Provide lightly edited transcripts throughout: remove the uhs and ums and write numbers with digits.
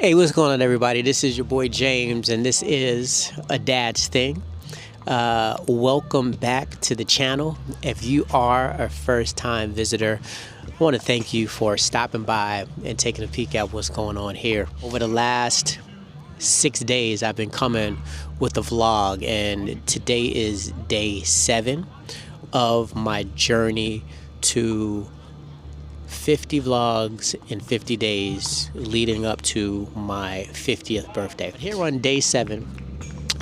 Hey, what's going on, everybody? This is your boy James, and this is A Dad's Thing. Welcome back to the channel. If you are a first-time visitor, I want to thank you for stopping by and taking a peek at what's going on here. Over the last 6 days, I've been coming with a vlog, and today is day 7 of my journey to 50 vlogs in 50 days leading up to my 50th birthday. Here on day 7,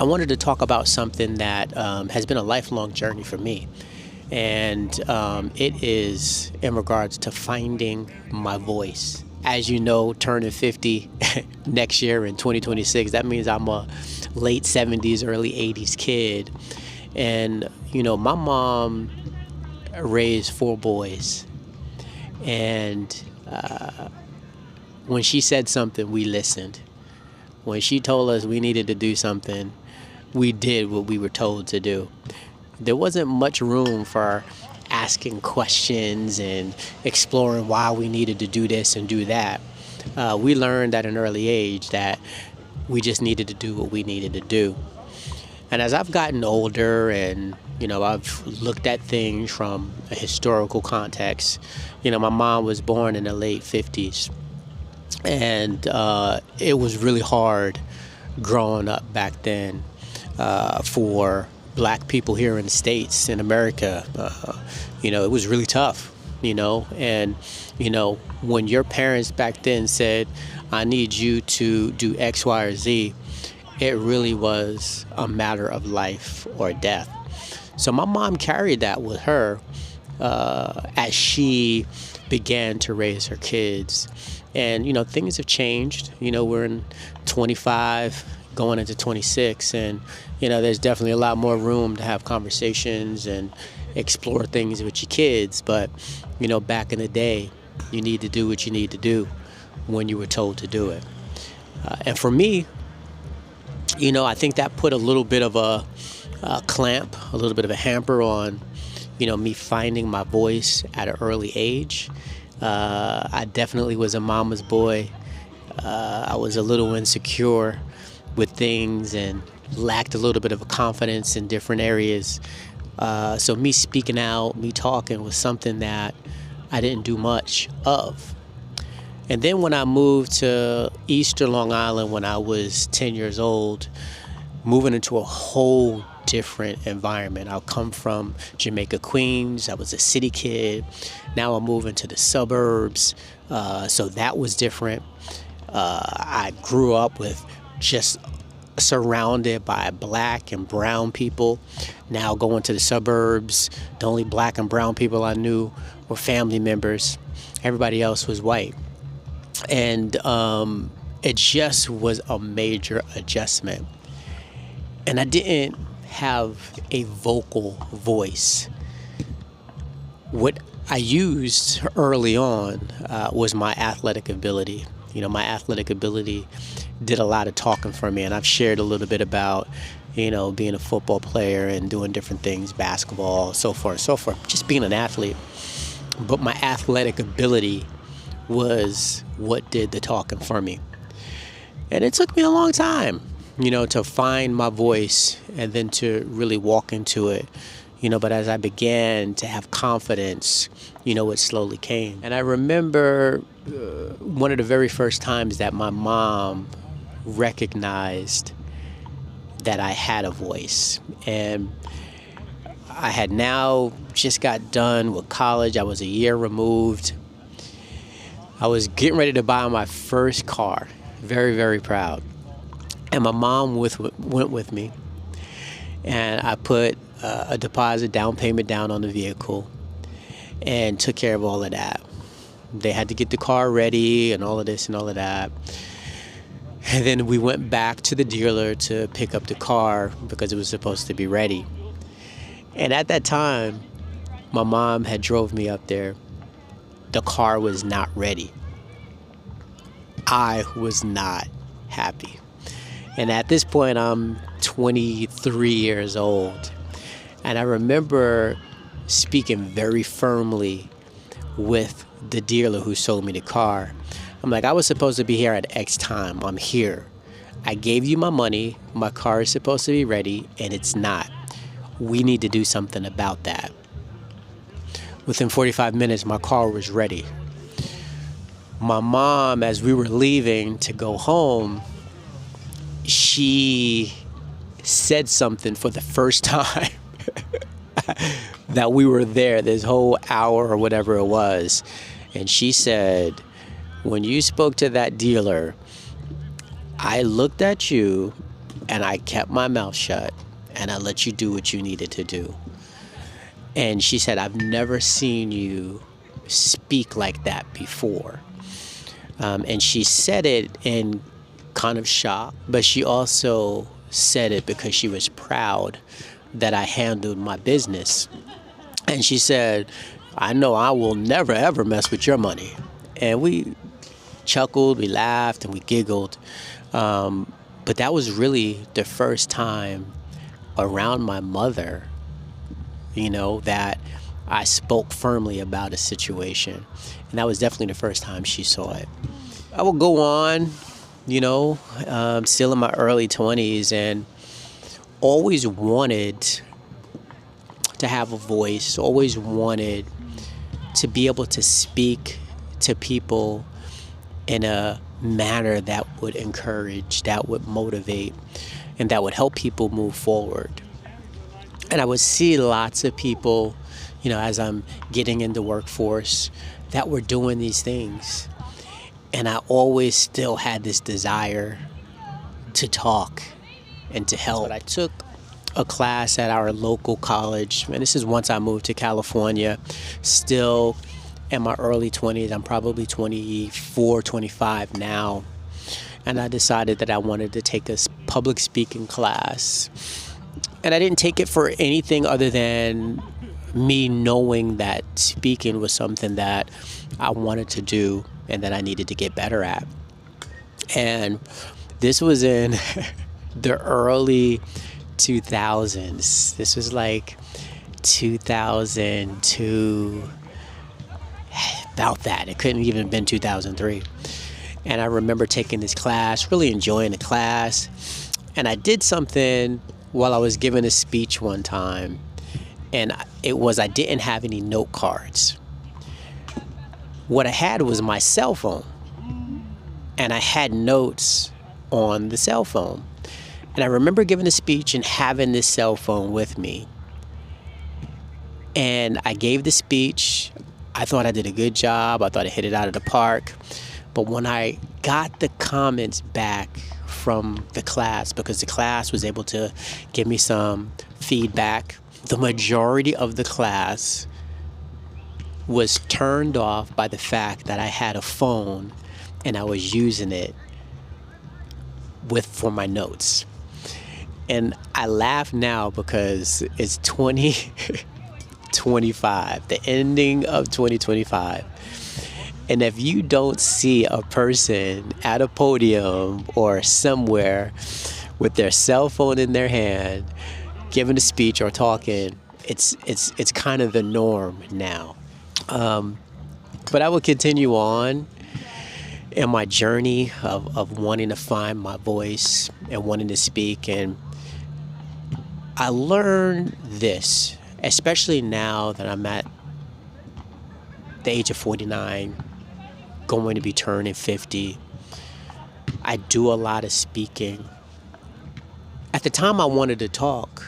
I wanted to talk about something that has been a lifelong journey for me. And it is in regards to finding my voice. As you know, turning 50 next year in 2026, that means I'm a late 70s, early 80s kid. And, you know, my mom raised 4 boys. And when she said something, we listened. When she told us we needed to do something, we did what we were told to do. There wasn't much room for asking questions and exploring why we needed to do this and do that. We learned at an early age that we just needed to do what we needed to do. And as I've gotten older and, you know, I've looked at things from a historical context, you know, my mom was born in the late 50s. And it was really hard growing up back then for black people here in the States, in America. You know, it was really tough, you know. And, you know, when your parents back then said, I need you to do X, Y, or Z, it really was a matter of life or death. So my mom carried that with her as she began to raise her kids. And, you know, things have changed. You know, we're in 25 going into 26, and, you know, there's definitely a lot more room to have conversations and explore things with your kids. But, you know, back in the day, you need to do what you need to do when you were told to do it. And for me, you know, I think that put a little bit of a clamp, a little bit of a hamper on, you know, me finding my voice at an early age. I definitely was a mama's boy. I was a little insecure with things and lacked a little bit of confidence in different areas. So me speaking out, me talking was something that I didn't do much of. And then when I moved to Eastern Long Island when I was 10 years old, moving into a whole different environment. I come from Jamaica, Queens. I was a city kid. Now I'm moving to the suburbs. So that was different. I grew up with just surrounded by black and brown people. Now going to the suburbs, the only black and brown people I knew were family members. Everybody else was white. And it just was a major adjustment. And I didn't have a vocal voice. What I used early on was my athletic ability. You know, my athletic ability did a lot of talking for me. And I've shared a little bit about, you know, being a football player and doing different things, basketball, so forth and so forth, just being an athlete. But my athletic ability was what did the talking for me. And it took me a long time, you know, to find my voice and then to really walk into it, you know. But as I began to have confidence, you know, it slowly came. And I remember one of the very first times that my mom recognized that I had a voice. And I had now just got done with college. I was a year removed. I was getting ready to buy my first car. Very, very proud. And my mom went with me. And I put a deposit down payment down on the vehicle and took care of all of that. They had to get the car ready and all of this and all of that. And then we went back to the dealer to pick up the car because it was supposed to be ready. And at that time, my mom had drove me up there. The car was not ready. I was not happy. And at this point, I'm 23 years old. And I remember speaking very firmly with the dealer who sold me the car I'm like, I was supposed to be here at X time. I'm here. I gave you my money. My car is supposed to be ready, and it's not. We need to do something about that. Within 45 minutes, my car was ready. My mom, as we were leaving to go home, she said something for the first time that we were there this whole hour or whatever it was. And she said, when you spoke to that dealer, I looked at you and I kept my mouth shut and I let you do what you needed to do. And she said, I've never seen you speak like that before. And she said it in kind of shock, but she also said it because she was proud that I handled my business. And she said, I know I will never, ever mess with your money. And we chuckled, we laughed, and we giggled. But that was really the first time around my mother, that I spoke firmly about a situation. And that was definitely the first time she saw it. I will go on, still in my early 20s, and always wanted to have a voice, always wanted to be able to speak to people in a manner that would encourage, that would motivate, and that would help people move forward. And I would see lots of people, as I'm getting in the workforce, that were doing these things. And I always still had this desire to talk and to help. But I took a class at our local college, and this is once I moved to California, still in my early 20s. I'm probably 24, 25 now. And I decided that I wanted to take a public speaking class. And I didn't take it for anything other than me knowing that speaking was something that I wanted to do and that I needed to get better at. And this was in the early 2000s. This was like 2002, about that. It couldn't even have been 2003. And I remember taking this class, really enjoying the class. And I did something while I was giving a speech one time. And I didn't have any note cards. What I had was my cell phone. And I had notes on the cell phone. And I remember giving a speech and having this cell phone with me. And I gave the speech. I thought I did a good job. I thought I hit it out of the park. But when I got the comments back from the class, because the class was able to give me some feedback, the majority of the class was turned off by the fact that I had a phone and I was using it for my notes. And I laugh now because it's 2025, the ending of 2025. And if you don't see a person at a podium or somewhere with their cell phone in their hand, giving a speech or talking, it's kind of the norm now. But I will continue on in my journey of wanting to find my voice and wanting to speak. And I learned this, especially now that I'm at the age of 49, going to be turning 50. I do a lot of speaking. At the time I wanted to talk,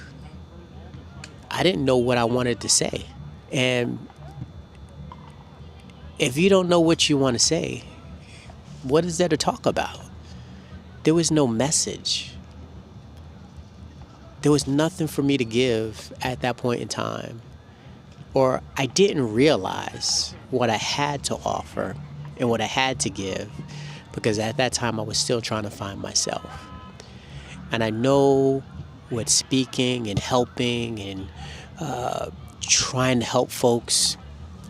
I didn't know what I wanted to say. And if you don't know what you want to say, what is there to talk about? There was no message. There was nothing for me to give at that point in time. Or I didn't realize what I had to offer and what I had to give, because at that time I was still trying to find myself. And I know with speaking and helping and trying to help folks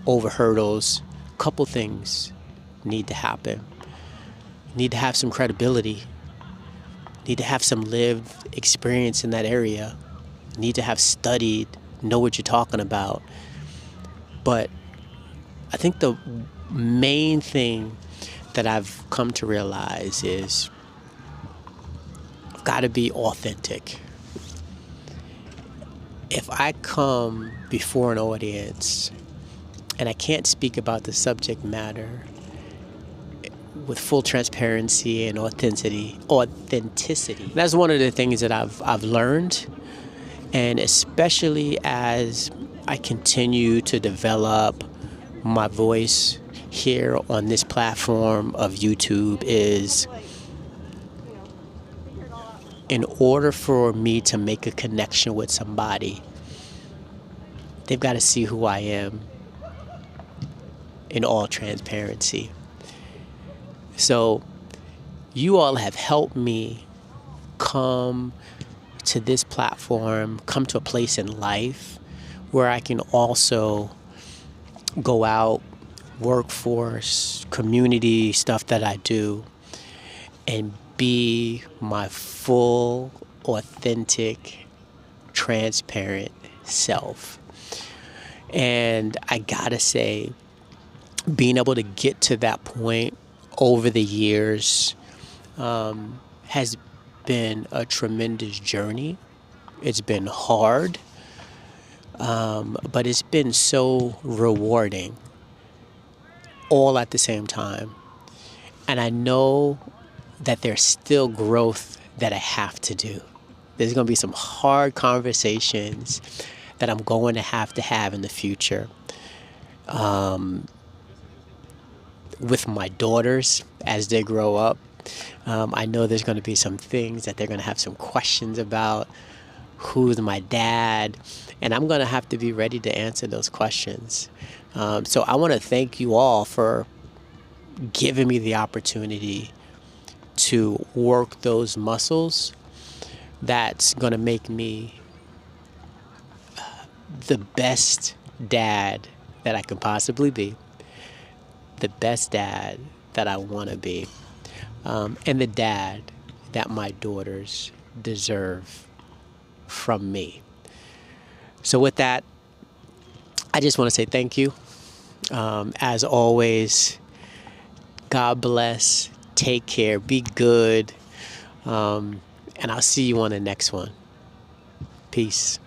over hurdles, a couple things need to happen. You need to have some credibility. You need to have some lived experience in that area. You need to have studied, know what you're talking about. But I think the main thing that I've come to realize is I've got to be authentic. If I come before an audience and I can't speak about the subject matter with full transparency and authenticity. That's one of the things that I've learned, and especially as I continue to develop my voice here on this platform of YouTube, is in order for me to make a connection with somebody, they've got to see who I am in all transparency. So you all have helped me come to this platform, come to a place in life where I can also go out, workforce, community stuff that I do, and be my full, authentic, transparent self. And I gotta say, being able to get to that point over the years has been a tremendous journey. It's been hard, but it's been so rewarding all at the same time. And I know that there's still growth that I have to do. There's going to be some hard conversations that I'm going to have in the future. With my daughters as they grow up. I know there's going to be some things that they're going to have some questions about. Who's my dad? And I'm going to have to be ready to answer those questions. So I want to thank you all for giving me the opportunity to work those muscles. That's going to make me the best dad that I can possibly be. The best dad that I want to be, and the dad that my daughters deserve from me. So with that, I just want to say thank you. As always, God bless, take care, be good, and I'll see you on the next one. Peace.